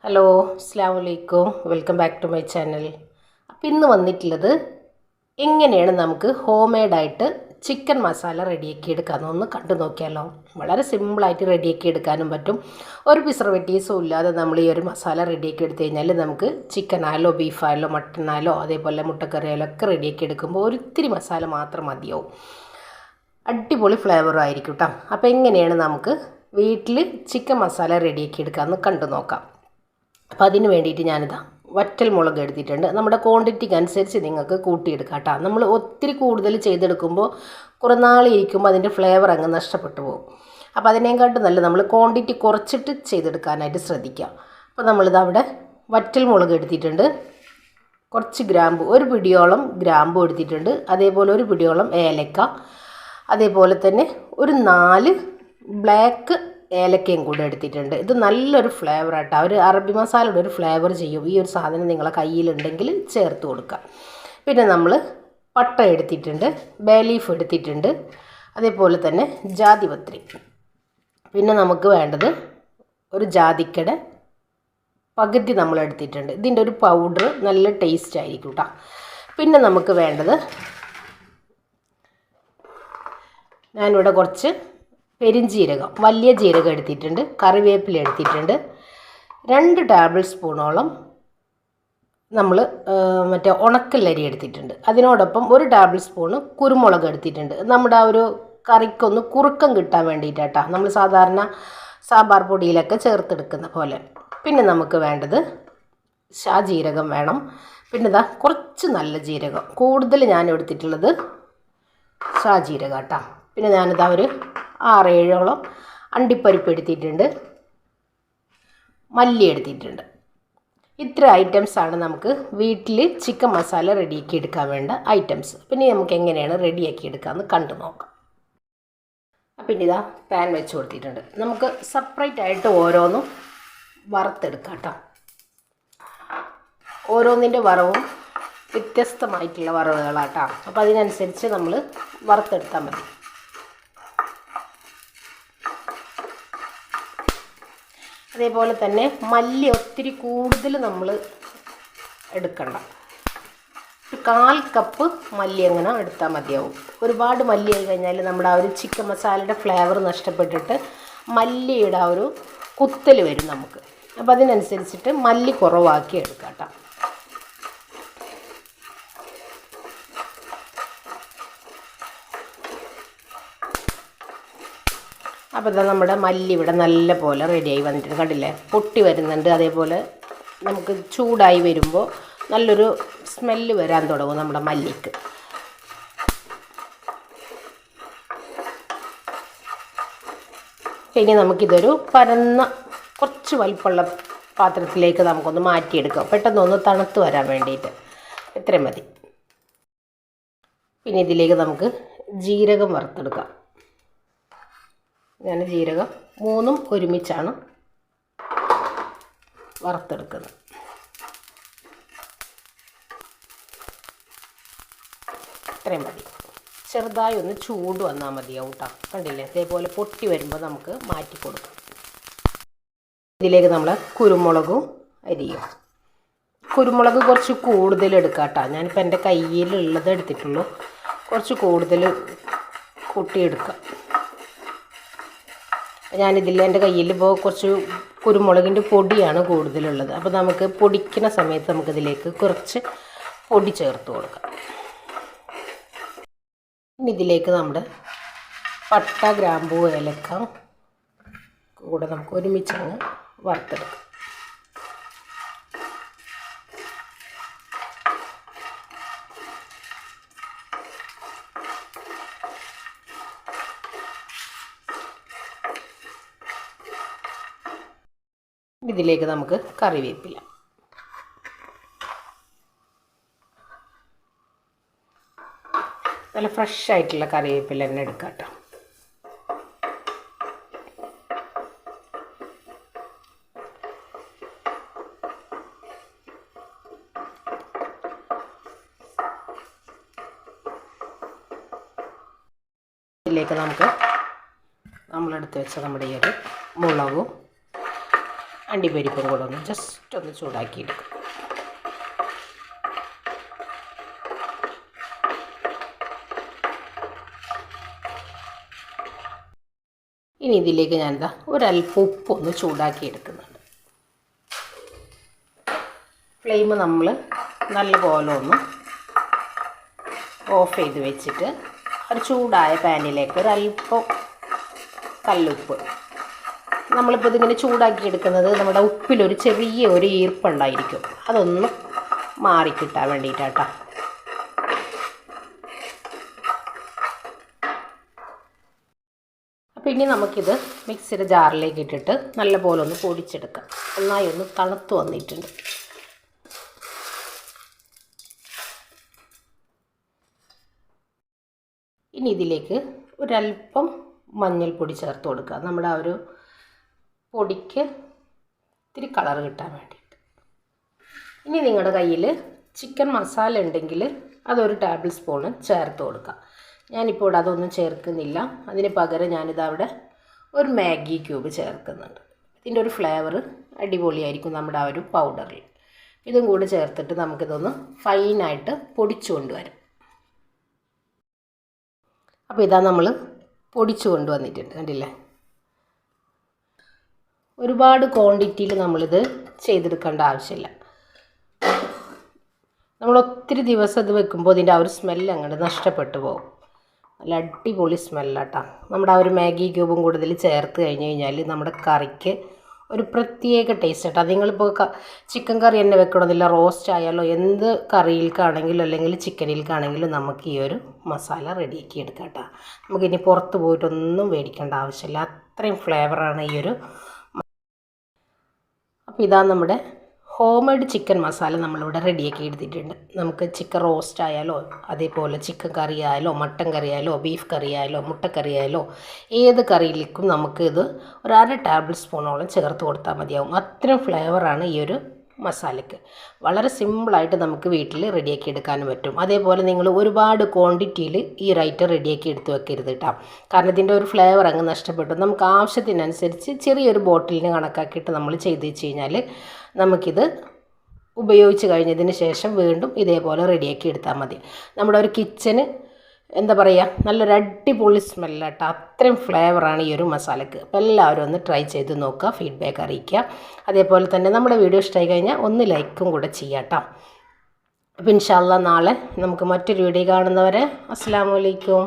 Hello അസ്സലാമു അലൈക്കും welcome back to my channel. അപ്പോൾ ഇന്ന് വന്നിട്ടുള്ളത് എങ്ങനെയാണ് നമുക്ക് ഹോം മെയ്ഡായിട്ട് ചിക്കൻ മസാല റെഡിയാക്കി എടുക്കാമെന്നൊന്ന് കണ്ടു നോക്കിയാലോ. വളരെ സിമ്പിളായിട്ട് റെഡിയാക്കി എടുക്കാനും പറ്റും. ഒരു പ്രിസർവേറ്റീവ്സും ഇല്ലാതെ നമ്മൾ ഈ ഒരു മസാല റെഡിയാക്കി എടുത്തു കഴിഞ്ഞാൽ നമുക്ക് ചിക്കനായാലോ ബീഫായാലോ മട്ടനായാലോ അതേപോലെ മുട്ടക്കറിയായാലോ ഒക്കെ റെഡിയാക്കി എടുക്കുമ്പോൾ ഒരിത്തിരി മസാല മാത്രം മതിയാവും. അടിപൊളി ഫ്ലേവറും ആയിരിക്കും കേട്ടോ. അപ്പോൾ എങ്ങനെയാണ് നമുക്ക് വീട്ടിൽ ചിക്കൻ മസാല റെഡിയാക്കി എടുക്കാമെന്ന് കണ്ടു നോക്കാം. അപ്പോൾ അതിന് വേണ്ടിയിട്ട് ഞാനിതാ വറ്റൽ മുളക് എടുത്തിട്ടുണ്ട്. നമ്മുടെ ക്വാണ്ടിറ്റിക്ക് അനുസരിച്ച് നിങ്ങൾക്ക് കൂട്ടിയെടുക്കാം കേട്ടോ. നമ്മൾ ഒത്തിരി കൂടുതൽ ചെയ്തെടുക്കുമ്പോൾ കുറേ നാളിരിക്കുമ്പോൾ അതിൻ്റെ ഫ്ലേവർ അങ്ങ് നഷ്ടപ്പെട്ടു പോകും. അപ്പോൾ അതിനേക്കാട്ടും നല്ല നമ്മൾ ക്വാണ്ടിറ്റി കുറച്ചിട്ട് ചെയ്തെടുക്കാനായിട്ട് ശ്രദ്ധിക്കാം. അപ്പോൾ നമ്മളിത് അവിടെ വറ്റൽ മുളക് എടുത്തിട്ടുണ്ട്, കുറച്ച് ഗ്രാമ്പു, ഒരു പിടിയോളം ഗ്രാമ്പു എടുത്തിട്ടുണ്ട്, അതേപോലെ ഒരു പിടിയോളം ഏലക്ക, അതേപോലെ തന്നെ ഒരു 4 ബ്ലാക്ക് ഏലക്കയും കൂടെ എടുത്തിട്ടുണ്ട്. ഇത് നല്ലൊരു ഫ്ലേവർ ആട്ടോ. ഒരു അറബി മസാലയുടെ ഒരു ഫ്ലേവർ ചെയ്യും. ഈ ഒരു സാധനം നിങ്ങളെ കയ്യിലുണ്ടെങ്കിൽ ചേർത്ത് കൊടുക്കുക. പിന്നെ നമ്മൾ പട്ട എടുത്തിട്ടുണ്ട്, ബേ ലീഫ് എടുത്തിട്ടുണ്ട്, അതേപോലെ തന്നെ ജാതിപത്രി. പിന്നെ നമുക്ക് വേണ്ടത് ഒരു ജാതിക്കയുടെ പകുതി നമ്മൾ എടുത്തിട്ടുണ്ട്. ഇതിൻ്റെ ഒരു പൗഡർ നല്ല ടേസ്റ്റ് ആയിരിക്കും കേട്ടോ. പിന്നെ നമുക്ക് വേണ്ടത് ഞാനിവിടെ കുറച്ച് പെരിഞ്ജീരകം, വലിയ ജീരകം എടുത്തിട്ടുണ്ട്, കറിവേപ്പില എടുത്തിട്ടുണ്ട്, 2 ടേബിൾ സ്പൂണോളം നമ്മൾ മറ്റേ ഉണക്കലരി എടുത്തിട്ടുണ്ട്. അതിനോടൊപ്പം 1 ടേബിൾ സ്പൂണ് കുരുമുളക് എടുത്തിട്ടുണ്ട്. നമ്മുടെ ആ ഒരു കറിക്കൊന്ന് കുറുക്കം കിട്ടാൻ വേണ്ടിയിട്ടാട്ടോ, നമ്മൾ സാധാരണ സാമ്പാർ പൊടിയിലൊക്കെ ചേർത്തെടുക്കുന്ന പോലെ. പിന്നെ നമുക്ക് വേണ്ടത് ഷാജീരകം വേണം. പിന്നെ ഇതാ കുറച്ച് നല്ല ജീരകം, കൂടുതൽ ഞാൻ എടുത്തിട്ടുള്ളത് ഷാജീരകം കേട്ടോ. പിന്നെ ഞാനിതാ ഒരു 6-7ഓളം അണ്ടിപ്പരിപ്പ് എടുത്തിട്ടുണ്ട്, മല്ലി എടുത്തിട്ടുണ്ട്. ഇത്ര ഐറ്റംസാണ് നമുക്ക് വീട്ടിൽ ചിക്കൻ മസാല റെഡിയാക്കി എടുക്കാൻ വേണ്ട ഐറ്റംസ്. പിന്നെ നമുക്ക് എങ്ങനെയാണ് റെഡിയാക്കി എടുക്കാമെന്ന് കണ്ടു നോക്കാം. പിന്നെ ഇതാ പാൻ വെച്ച് കൊടുത്തിട്ടുണ്ട്. നമുക്ക് സെപ്പറേറ്റ് ആയിട്ട് ഓരോന്നും വറുത്തെടുക്കാം കേട്ടോ. ഓരോന്നിൻ്റെ വറവും വ്യത്യസ്തമായിട്ടുള്ള വറവുകളാട്ടോ. അപ്പോൾ അതിനനുസരിച്ച് നമ്മൾ വറുത്തെടുത്താൽ മതി. അതേപോലെ തന്നെ മല്ലി ഒത്തിരി കൂടുതൽ നമ്മൾ എടുക്കണ്ട. ഒരു 1/4 കപ്പ് മല്ലി അങ്ങനെ എടുത്താൽ മതിയാവും. ഒരുപാട് മല്ലി ആയി കഴിഞ്ഞാൽ നമ്മുടെ ആ ഒരു ചിക്കൻ മസാലയുടെ ഫ്ലേവർ നഷ്ടപ്പെട്ടിട്ട് മല്ലിയുടെ ആ ഒരു കുത്തൽ വരും നമുക്ക്. അപ്പോൾ അതിനനുസരിച്ചിട്ട് മല്ലി കുറവാക്കി എടുക്കാം കേട്ടോ. അപ്പോൾ ഇതാ നമ്മുടെ മല്ലി ഇവിടെ നല്ല പോലെ റെഡിയായി വന്നിട്ടുണ്ട്, കണ്ടില്ലേ, പൊട്ടി വരുന്നുണ്ട്. അതേപോലെ നമുക്ക് ചൂടായി വരുമ്പോൾ നല്ലൊരു സ്മെല്ല് വരാൻ തുടങ്ങും നമ്മുടെ മല്ലിക്ക്. ഇനി നമുക്കിതൊരു പരന്ന കുറച്ച് വലിപ്പമുള്ള പാത്രത്തിലേക്ക് നമുക്കൊന്ന് മാറ്റിയെടുക്കാം, പെട്ടെന്നൊന്ന് തണുത്ത് വരാൻ വേണ്ടിയിട്ട്. ഇത്രയും മതി. പിന്നെ ഇതിലേക്ക് നമുക്ക് ജീരകം വറുത്തെടുക്കാം. ഞാൻ ജീരകം 3 ഒരുമിച്ചാണ് വറുത്തെടുക്കുന്നത്. ഇത്രയും മതി. ചെറുതായി ഒന്ന് ചൂട് വന്നാൽ മതിയാവും കേട്ടോ. കണ്ടില്ലേ, ഇതേപോലെ പൊട്ടി വരുമ്പോൾ നമുക്ക് മാറ്റി കൊടുക്കാം. ഇതിലേക്ക് നമ്മൾ കുരുമുളകും അരിയും. കുരുമുളക് കുറച്ച് കൂടുതൽ എടുക്കാം കേട്ടോ. ഞാനിപ്പോൾ എൻ്റെ കയ്യിലുള്ളത് എടുത്തിട്ടുള്ളൂ, കുറച്ച് കൂടുതൽ കൂട്ടിയെടുക്കാം. ഞാനിതിൽ എൻ്റെ കയ്യിൽ ഇപ്പോൾ കുറച്ച് കുരുമുളകിൻ്റെ പൊടിയാണ് കൂടുതലുള്ളത്. അപ്പോൾ നമുക്ക് പൊടിക്കുന്ന സമയത്ത് നമുക്കിതിലേക്ക് കുറച്ച് പൊടി ചേർത്ത് കൊടുക്കാം. ഇനി ഇതിലേക്ക് നമ്മുടെ പട്ട, ഗ്രാമ്പൂ, ഏലക്ക കൂടെ നമുക്ക് ഒരുമിച്ചങ്ങ് വറുത്തെടുക്കാം. ഇതിലേക്ക് നമുക്ക് കറിവേപ്പില, നല്ല ഫ്രഷ് ആയിട്ടുള്ള കറിവേപ്പില തന്നെ എടുക്കാം കേട്ടോ. ഇതിലേക്ക് നമുക്ക് നമ്മളെടുത്ത് വെച്ച നമ്മുടെ ഈ ഒരു മുളകും അണ്ടിപ്പരിപ്പും കൂടെ ഒന്ന് ജസ്റ്റ് ഒന്ന് ചൂടാക്കിയെടുക്കും. ഇനി ഇതിലേക്ക് ഞാനിതാ ഒരല്പം ഉപ്പൊന്ന് ചൂടാക്കി എടുക്കുന്നുണ്ട്. ഫ്ലെയിം നമ്മൾ നല്ലപോലെ ഒന്ന് ഓഫ് ചെയ്ത് വെച്ചിട്ട് ഒരു ചൂടായ പാനിലേക്ക് ഒരല്പം കല്ലുപ്പ്, നമ്മളിപ്പോൾ ഇതിങ്ങനെ ചൂടാക്കി എടുക്കുന്നത് നമ്മുടെ ഉപ്പിലൊരു ചെറിയ ഒരു ഈർപ്പുണ്ടായിരിക്കും, അതൊന്ന് മാറിക്കിട്ടാൻ വേണ്ടിയിട്ടാട്ടോ. അപ്പോൾ ഇനി നമുക്കിത് മിക്സിയുടെ ജാറിലേക്ക് ഇട്ടിട്ട് നല്ലപോലെ ഒന്ന് പൊടിച്ചെടുക്കാം. നന്നായി ഒന്ന് തണുത്ത് വന്നിട്ടുണ്ട്. ഇനി ഇതിലേക്ക് ഒരല്പം മഞ്ഞൾപ്പൊടി ചേർത്ത് കൊടുക്കുക, നമ്മുടെ ആ ഒരു പൊടിക്ക് ഇത്തിരി കളർ കിട്ടാൻ വേണ്ടിയിട്ട്. ഇനി നിങ്ങളുടെ കയ്യിൽ ചിക്കൻ മസാല ഉണ്ടെങ്കിൽ അതൊരു ടേബിൾ സ്പൂണ് ചേർത്ത് കൊടുക്കുക. ഞാനിപ്പോൾ ഇവിടെ അതൊന്നും ചേർക്കുന്നില്ല, അതിന് പകരം ഞാനിതവിടെ ഒരു മാഗി ക്യൂബ് ചേർക്കുന്നുണ്ട്. ഇതിൻ്റെ ഒരു ഫ്ലേവർ അടിപൊളിയായിരിക്കും നമ്മുടെ ആ ഒരു പൗഡറിൽ. ഇതും കൂടി ചേർത്തിട്ട് നമുക്കിതൊന്ന് ഫൈനായിട്ട് പൊടിച്ചു കൊണ്ടുവരാം. അപ്പോൾ ഇതാ നമ്മൾ പൊടിച്ചു കൊണ്ടുവന്നിട്ടുണ്ട്, കണ്ടില്ലേ. ഒരുപാട് ക്വാണ്ടിറ്റിയിൽ നമ്മളിത് ചെയ്തെടുക്കേണ്ട ആവശ്യമില്ല. നമ്മൾ ഒത്തിരി ദിവസം ഇത് വെക്കുമ്പോൾ ഇതിൻ്റെ ആ ഒരു സ്മെല്ല് അങ്ങോട്ട് നഷ്ടപ്പെട്ടു പോകും. നല്ല അടിപൊളി സ്മെല്ലാട്ടോ. നമ്മുടെ ആ ഒരു മാഗി ക്യൂബും കൂടുതൽ ചേർത്ത് കഴിഞ്ഞ് കഴിഞ്ഞാൽ നമ്മുടെ കറിക്ക് ഒരു പ്രത്യേക ടേസ്റ്റ് ആട്ടോ. നിങ്ങളിപ്പോൾ ചിക്കൻ കറി തന്നെ വെക്കണമെന്നില്ല, റോസ്റ്റ് ആയാലോ എന്ത് കറിയിൽക്കാണെങ്കിലും അല്ലെങ്കിൽ ചിക്കനിൽക്കാണെങ്കിലും നമുക്ക് ഈ ഒരു മസാല റെഡിയാക്കി എടുക്കാം കേട്ടോ. നമുക്കിനി പുറത്ത് പോയിട്ടൊന്നും മേടിക്കേണ്ട ആവശ്യമില്ല, അത്രയും ഫ്ലേവറാണ് ഈ ഒരു. അപ്പോൾ ഇതാ നമ്മുടെ ഹോം മെയ്ഡ് ചിക്കൻ മസാല നമ്മളിവിടെ റെഡിയാക്കി എടുത്തിട്ടുണ്ട്. നമുക്ക് ചിക്കൻ റോസ്റ്റ് ആയാലോ അതേപോലെ ചിക്കൻ കറി ആയാലോ മട്ടൻ കറി ആയാലോ ബീഫ് കറി ആയാലോ മുട്ടക്കറി ആയാലോ ഏത് കറിയിലേക്കും നമുക്കിത് ഒരു 1/2 ടേബിൾ സ്പൂണോളം ചേർത്ത് കൊടുത്താൽ മതിയാവും. അത്രയും ഫ്ലേവറാണ് ഈ ഒരു മസാലയ്ക്ക്. വളരെ സിമ്പിളായിട്ട് നമുക്ക് വീട്ടിൽ റെഡിയാക്കി എടുക്കാനും പറ്റും. അതേപോലെ നിങ്ങൾ ഒരുപാട് ക്വാണ്ടിറ്റിയിൽ ഈ റൈറ്റ് റെഡിയാക്കി എടുത്ത് വെക്കരുത് കേട്ടോ, കാരണം ഇതിൻ്റെ ഒരു ഫ്ലേവർ അങ്ങ് നഷ്ടപ്പെട്ടു. നമുക്ക് ആവശ്യത്തിനനുസരിച്ച് ചെറിയൊരു ബോട്ടിലിന് കണക്കാക്കിയിട്ട് നമ്മൾ ചെയ്ത് വെച്ച് കഴിഞ്ഞാൽ നമുക്കിത് ഉപയോഗിച്ച് കഴിഞ്ഞതിന് ശേഷം വീണ്ടും ഇതേപോലെ റെഡിയാക്കി എടുത്താൽ മതി. നമ്മുടെ ഒരു കിച്ചന് എന്താ പറയുക, നല്ലൊരു അടിപൊളി സ്മെല്ലാട്ടോ. അത്രയും ഫ്ലേവറാണ് ഈ ഒരു മസാലയ്ക്ക്. അപ്പോൾ എല്ലാവരും ഒന്ന് ട്രൈ ചെയ്ത് നോക്കുക, ഫീഡ്ബാക്ക് അറിയിക്കുക. അതേപോലെ തന്നെ നമ്മുടെ വീഡിയോ ഇഷ്ടമായി കഴിഞ്ഞാൽ ഒന്ന് ലൈക്കും കൂടെ ചെയ്യാം കേട്ടോ. അപ്പോൾ ഇൻഷാ അല്ലാഹ് നാളെ നമുക്ക് മറ്റൊരു വീഡിയോ കാണുന്നവരെ അസ്സലാമു അലൈക്കും.